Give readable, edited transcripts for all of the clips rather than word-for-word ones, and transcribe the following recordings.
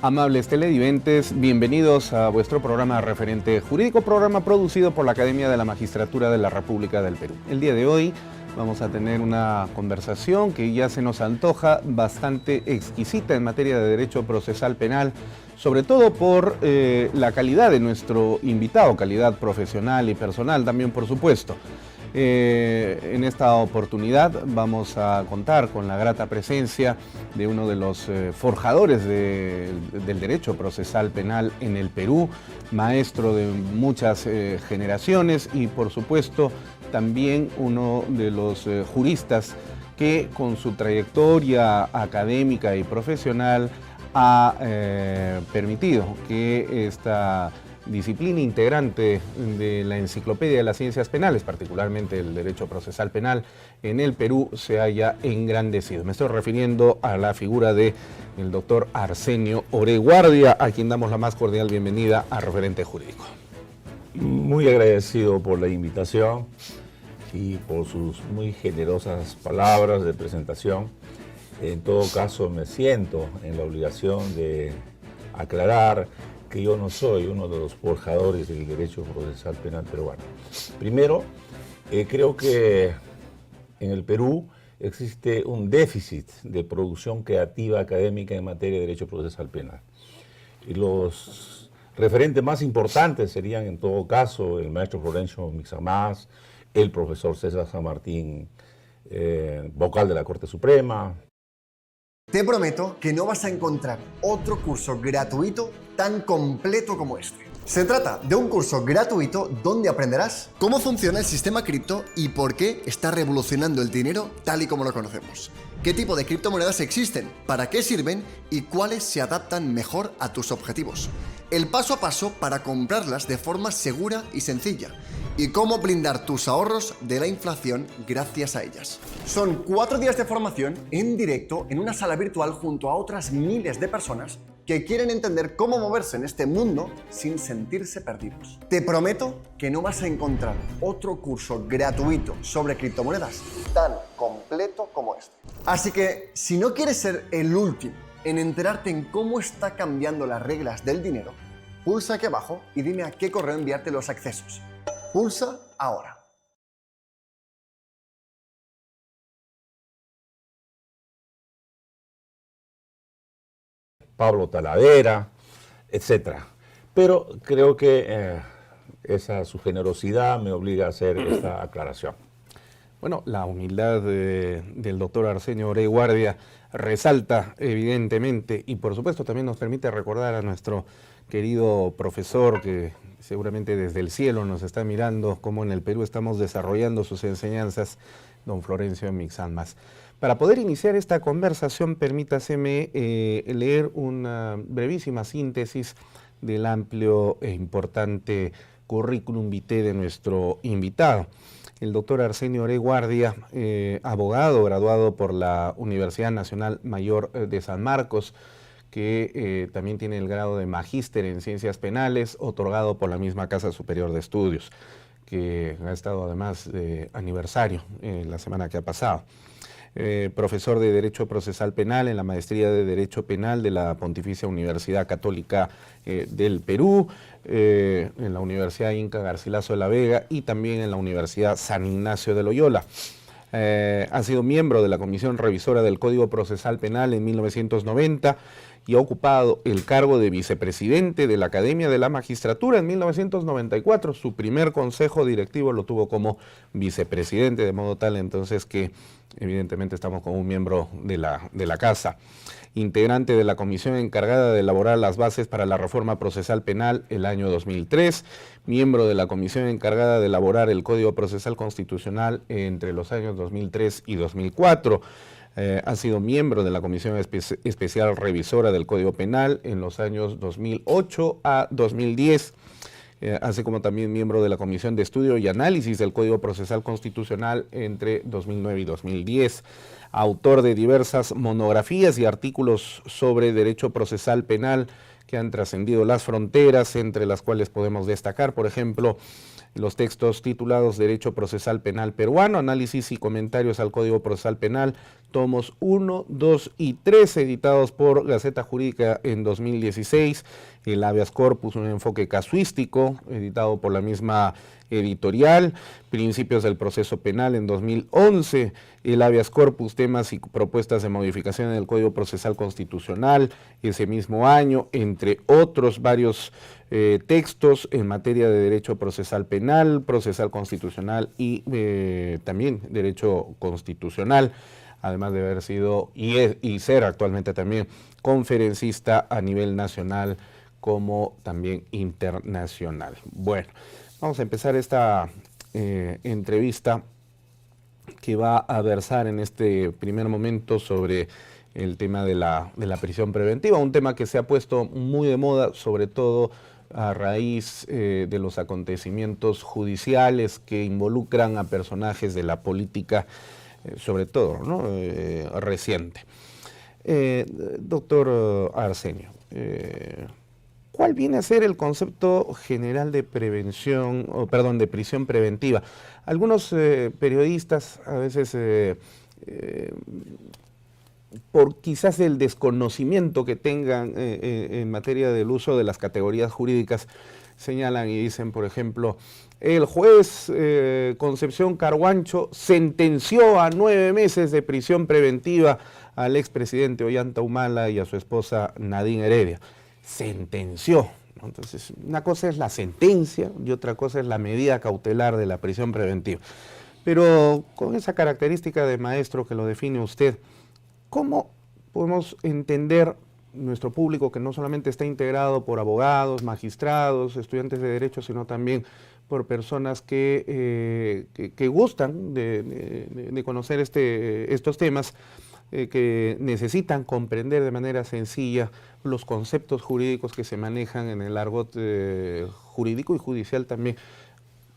Amables televidentes, bienvenidos a vuestro programa Referente Jurídico, programa producido por la Academia de la Magistratura de la República del Perú. El día de hoy vamos a tener una conversación que ya se nos antoja bastante exquisita en materia de derecho procesal penal, sobre todo por la calidad de nuestro invitado, calidad profesional y personal también, por supuesto. En esta oportunidad vamos a contar con la grata presencia de uno de los forjadores del derecho procesal penal en el Perú, maestro de muchas generaciones y por supuesto también uno de los juristas que con su trayectoria académica y profesional ha permitido que esta disciplina integrante de la Enciclopedia de las Ciencias Penales, particularmente el derecho procesal penal en el Perú, se haya engrandecido. Me estoy refiriendo a la figura del doctor Arsenio Oreguardia, a quien damos la más cordial bienvenida a Referente Jurídico. Muy agradecido por la invitación y por sus muy generosas palabras de presentación. En todo caso, me siento en la obligación de aclarar que yo no soy uno de los forjadores del derecho procesal penal peruano. Primero, creo que en el Perú existe un déficit de producción creativa académica en materia de derecho procesal penal. Y los referentes más importantes serían, en todo caso, el maestro Florencio Mixamás, el profesor César San Martín, vocal de la Corte Suprema. Te prometo que no vas a encontrar otro curso gratuito tan completo como este. Se trata de un curso gratuito donde aprenderás cómo funciona el sistema cripto y por qué está revolucionando el dinero tal y como lo conocemos. Qué tipo de criptomonedas existen, para qué sirven y cuáles se adaptan mejor a tus objetivos. El paso a paso para comprarlas de forma segura y sencilla. Y cómo blindar tus ahorros de la inflación gracias a ellas. Son 4 días de formación en directo en una sala virtual junto a otras miles de personas que quieren entender cómo moverse en este mundo sin sentirse perdidos. Te prometo que no vas a encontrar otro curso gratuito sobre criptomonedas tan completo como este. Así que, si no quieres ser el último en enterarte en cómo está cambiando las reglas del dinero, pulsa aquí abajo y dime a qué correo enviarte los accesos. Pulsa ahora. Pablo Talavera, etc. Pero creo que su generosidad me obliga a hacer esta aclaración. Bueno, la humildad del doctor Arsenio Oreguardia resalta evidentemente y por supuesto también nos permite recordar a nuestro querido profesor que seguramente desde el cielo nos está mirando cómo en el Perú estamos desarrollando sus enseñanzas, don Florencio Mixamás. Para poder iniciar esta conversación, permítaseme leer una brevísima síntesis del amplio e importante currículum vitae de nuestro invitado. El doctor Arsenio Oreguardia, abogado graduado por la Universidad Nacional Mayor de San Marcos, que también tiene el grado de magíster en Ciencias Penales, otorgado por la misma Casa Superior de Estudios, que ha estado además de aniversario la semana que ha pasado. Profesor de Derecho Procesal Penal en la Maestría de Derecho Penal de la Pontificia Universidad Católica del Perú, en la Universidad Inca Garcilaso de la Vega y también en la Universidad San Ignacio de Loyola. Ha sido miembro de la Comisión Revisora del Código Procesal Penal en 1990 y ha ocupado el cargo de vicepresidente de la Academia de la Magistratura en 1994. Su primer consejo directivo lo tuvo como vicepresidente, de modo tal entonces que evidentemente estamos con un miembro de la casa. Integrante de la comisión encargada de elaborar las bases para la reforma procesal penal el año 2003, miembro de la comisión encargada de elaborar el Código Procesal Constitucional entre los años 2003 y 2004, ha sido miembro de la Comisión Especial Revisora del Código Penal en los años 2008 a 2010, así como también miembro de la Comisión de Estudio y Análisis del Código Procesal Constitucional entre 2009 y 2010, autor de diversas monografías y artículos sobre derecho procesal penal que han trascendido las fronteras, entre las cuales podemos destacar, por ejemplo, los textos titulados Derecho Procesal Penal Peruano, Análisis y Comentarios al Código Procesal Penal, tomos 1, 2 y 3, editados por Gaceta Jurídica en 2016, el Habeas Corpus, un enfoque casuístico, editado por la misma editorial, Principios del Proceso Penal en 2011, el Habeas Corpus, Temas y Propuestas de Modificación en el Código Procesal Constitucional, ese mismo año, entre otros varios textos en materia de Derecho Procesal Penal, Procesal Constitucional y también Derecho Constitucional, además de haber sido y ser actualmente también conferencista a nivel nacional como también internacional. Bueno, vamos a empezar esta entrevista que va a versar en este primer momento sobre el tema de la prisión preventiva, un tema que se ha puesto muy de moda, sobre todo a raíz de los acontecimientos judiciales que involucran a personajes de la política, sobre todo, ¿no? Reciente. Doctor Arsenio, ¿cuál viene a ser el concepto general de prevención, o perdón, de prisión preventiva? Algunos periodistas a veces por quizás el desconocimiento que tengan en materia del uso de las categorías jurídicas, señalan y dicen, por ejemplo, el juez Concepción Carhuancho sentenció a 9 meses de prisión preventiva al expresidente Ollanta Humala y a su esposa Nadine Heredia. Sentenció, ¿no? Entonces, una cosa es la sentencia y otra cosa es la medida cautelar de la prisión preventiva. Pero con esa característica de maestro que lo define usted, ¿cómo podemos entender nuestro público que no solamente está integrado por abogados, magistrados, estudiantes de derecho, sino también por personas que gustan de conocer estos temas, que necesitan comprender de manera sencilla los conceptos jurídicos que se manejan en el argot jurídico y judicial también?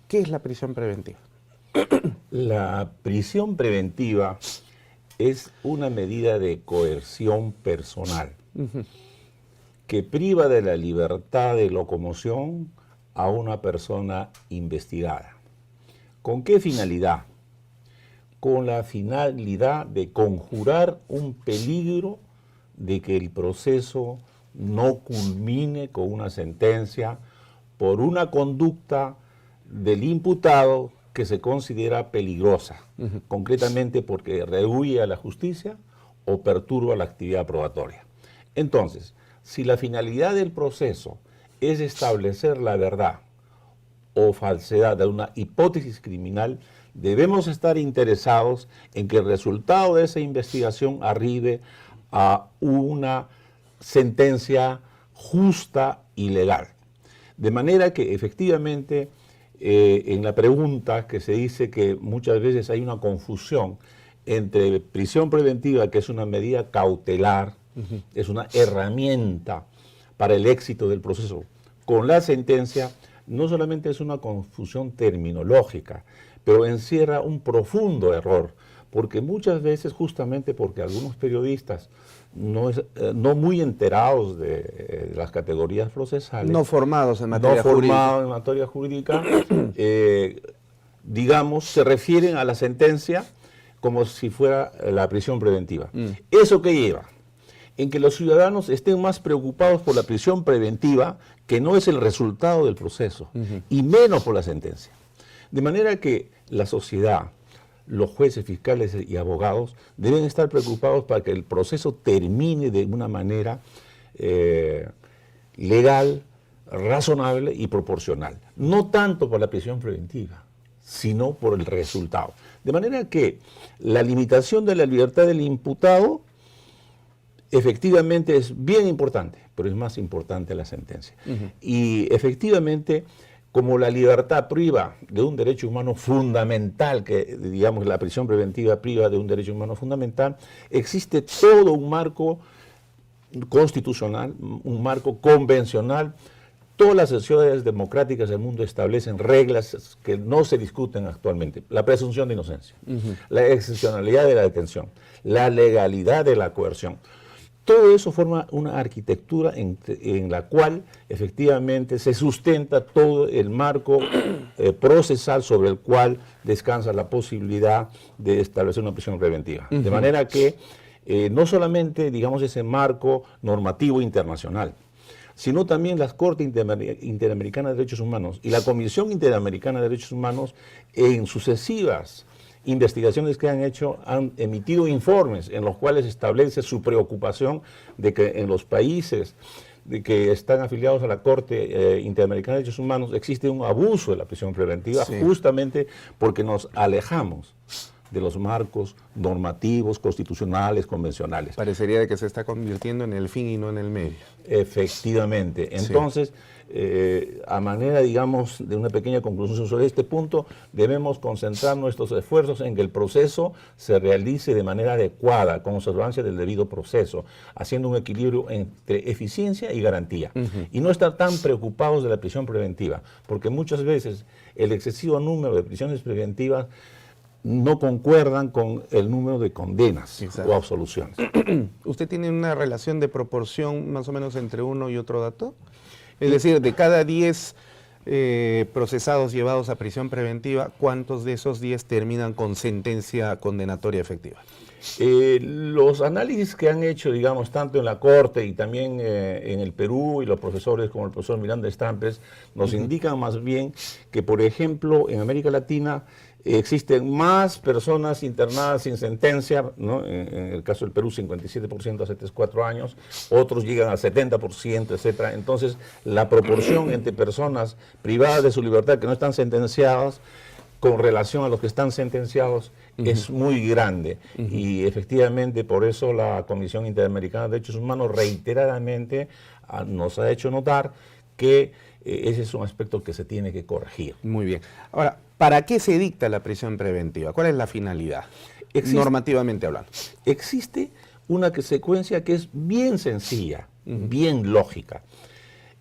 ¿Qué es la prisión preventiva? La prisión preventiva es una medida de coerción personal que priva de la libertad de locomoción a una persona investigada. ¿Con qué finalidad? Con la finalidad de conjurar un peligro de que el proceso no culmine con una sentencia por una conducta del imputado que se considera peligrosa, concretamente porque rehúye a la justicia o perturba la actividad probatoria. Entonces, si la finalidad del proceso es establecer la verdad o falsedad de una hipótesis criminal, debemos estar interesados en que el resultado de esa investigación arribe a una sentencia justa y legal. De manera que efectivamente en la pregunta que se dice que muchas veces hay una confusión entre prisión preventiva, que es una medida cautelar, es una herramienta para el éxito del proceso, con la sentencia, no solamente es una confusión terminológica, pero encierra un profundo error, porque muchas veces, justamente porque algunos periodistas no muy enterados de las categorías procesales, No formados en materia jurídica, digamos, se refieren a la sentencia como si fuera la prisión preventiva. ¿Eso qué lleva? En que los ciudadanos estén más preocupados por la prisión preventiva, que no es el resultado del proceso, y menos por la sentencia. De manera que la sociedad, los jueces, fiscales y abogados deben estar preocupados para que el proceso termine de una manera legal, razonable y proporcional. No tanto por la prisión preventiva, sino por el resultado. De manera que la limitación de la libertad del imputado efectivamente es bien importante, pero es más importante la sentencia. Y efectivamente, como la libertad priva de un derecho humano fundamental, que digamos la prisión preventiva priva de un derecho humano fundamental, existe todo un marco constitucional, un marco convencional. Todas las sociedades democráticas del mundo establecen reglas que no se discuten actualmente. La presunción de inocencia, la excepcionalidad de la detención, la legalidad de la coerción. Todo eso forma una arquitectura en la cual efectivamente se sustenta todo el marco procesal sobre el cual descansa la posibilidad de establecer una prisión preventiva. De manera que no solamente, digamos, ese marco normativo internacional, sino también las Cortes Interamericanas de Derechos Humanos y la Comisión Interamericana de Derechos Humanos en sucesivas investigaciones que han hecho, han emitido informes en los cuales establece su preocupación de que en los países que están afiliados a la Corte Interamericana de Derechos Humanos existe un abuso de la prisión preventiva, justamente porque nos alejamos de los marcos normativos, constitucionales, convencionales. Parecería que se está convirtiendo en el fin y no en el medio. Efectivamente. Entonces, a manera, digamos, de una pequeña conclusión sobre este punto, debemos concentrar nuestros esfuerzos en que el proceso se realice de manera adecuada, con observancia del debido proceso, haciendo un equilibrio entre eficiencia y garantía. Y no estar tan preocupados de la prisión preventiva, porque muchas veces el excesivo número de prisiones preventivas no concuerdan con el número de condenas o absoluciones. ¿Usted tiene una relación de proporción más o menos entre uno y otro dato? Es decir, de cada 10 procesados llevados a prisión preventiva, ¿cuántos de esos 10 terminan con sentencia condenatoria efectiva? Los análisis que han hecho, digamos, tanto en la Corte y también en el Perú, y los profesores como el profesor Miranda Estampes, nos indican más bien que, por ejemplo, en América Latina existen más personas internadas sin sentencia, ¿no? En el caso del Perú 57% hace 3-4 años, otros llegan al 70%, etc. Entonces, la proporción entre personas privadas de su libertad que no están sentenciadas con relación a los que están sentenciados es muy grande. Y efectivamente, por eso la Comisión Interamericana de Derechos Humanos reiteradamente nos ha hecho notar que ese es un aspecto que se tiene que corregir. Muy bien. Ahora, ¿para qué se dicta la prisión preventiva? ¿Cuál es la finalidad, normativamente hablando? Existe una secuencia que es bien sencilla, bien lógica.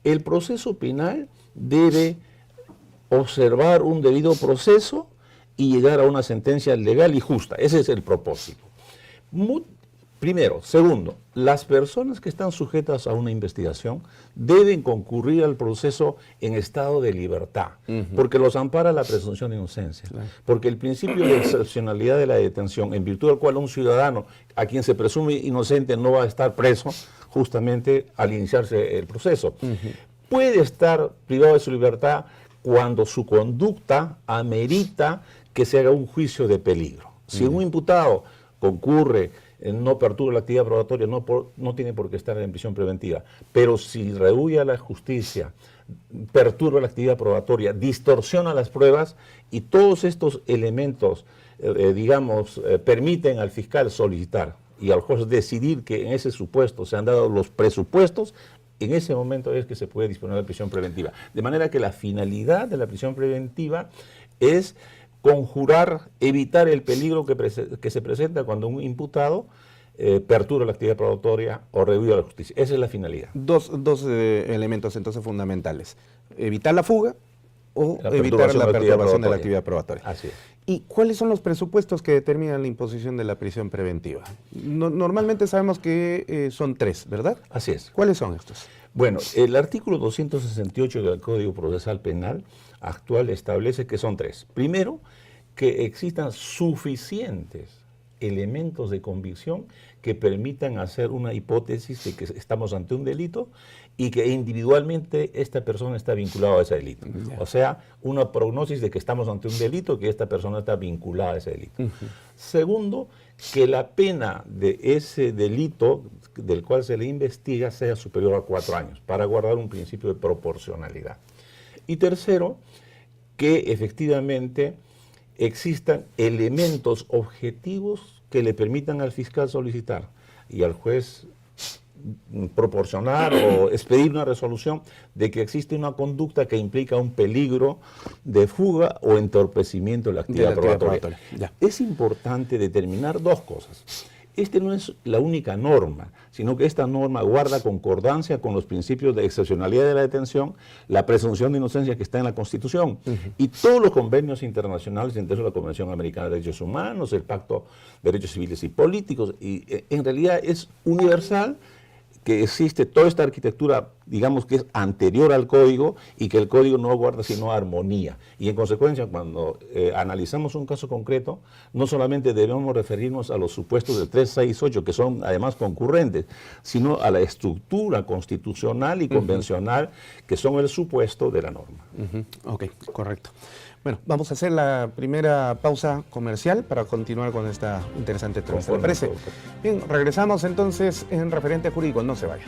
El proceso penal debe observar un debido proceso y llegar a una sentencia legal y justa. Ese es el propósito. Primero. Segundo, las personas que están sujetas a una investigación deben concurrir al proceso en estado de libertad, porque los ampara la presunción de inocencia, porque el principio de excepcionalidad de la detención, en virtud del cual un ciudadano a quien se presume inocente no va a estar preso justamente al iniciarse el proceso. Puede estar privado de su libertad cuando su conducta amerita que se haga un juicio de peligro. Si un imputado concurre, no perturba la actividad probatoria, no tiene por qué estar en prisión preventiva. Pero si rehuye a la justicia, perturba la actividad probatoria, distorsiona las pruebas y todos estos elementos, permiten al fiscal solicitar y al juez decidir que en ese supuesto se han dado los presupuestos, en ese momento es que se puede disponer de prisión preventiva. De manera que la finalidad de la prisión preventiva es conjurar, evitar el peligro que se presenta cuando un imputado perturba la actividad probatoria o rehuye a la justicia. Esa es la finalidad. Dos elementos entonces fundamentales. Evitar la fuga o evitar la perturbación de la actividad probatoria. Así es. ¿Y cuáles son los presupuestos que determinan la imposición de la prisión preventiva? Normalmente sabemos que son 3, ¿verdad? Así es. ¿Cuáles son estos? Bueno, el artículo 268 del Código Procesal Penal actual establece que son 3. Primero, que existan suficientes elementos de convicción que permitan hacer una hipótesis de que estamos ante un delito y que individualmente esta persona está vinculada a ese delito. O sea, una prognosis de que estamos ante un delito, que esta persona está vinculada a ese delito. Segundo, que la pena de ese delito del cual se le investiga sea superior a 4 años, para guardar un principio de proporcionalidad. Y tercero, que efectivamente existan elementos objetivos que le permitan al fiscal solicitar y al juez proporcionar o expedir una resolución de que existe una conducta que implica un peligro de fuga o entorpecimiento de la actividad probatoria. Es importante determinar 2 cosas. este no es la única norma, sino que esta norma guarda concordancia con los principios de excepcionalidad de la detención, la presunción de inocencia que está en la Constitución, y todos los convenios internacionales, entre ellos la Convención Americana de Derechos Humanos, el Pacto de Derechos Civiles y Políticos, y en realidad es universal que existe toda esta arquitectura, digamos que es anterior al código y que el código no guarda sino armonía. Y en consecuencia, cuando analizamos un caso concreto, no solamente debemos referirnos a los supuestos del 368, que son además concurrentes, sino a la estructura constitucional y convencional que son el supuesto de la norma. Ok, correcto. Bueno, vamos a hacer la primera pausa comercial para continuar con esta interesante entrevista. ¿Le parece? Bien, regresamos entonces en Referente Jurídico. No se vaya.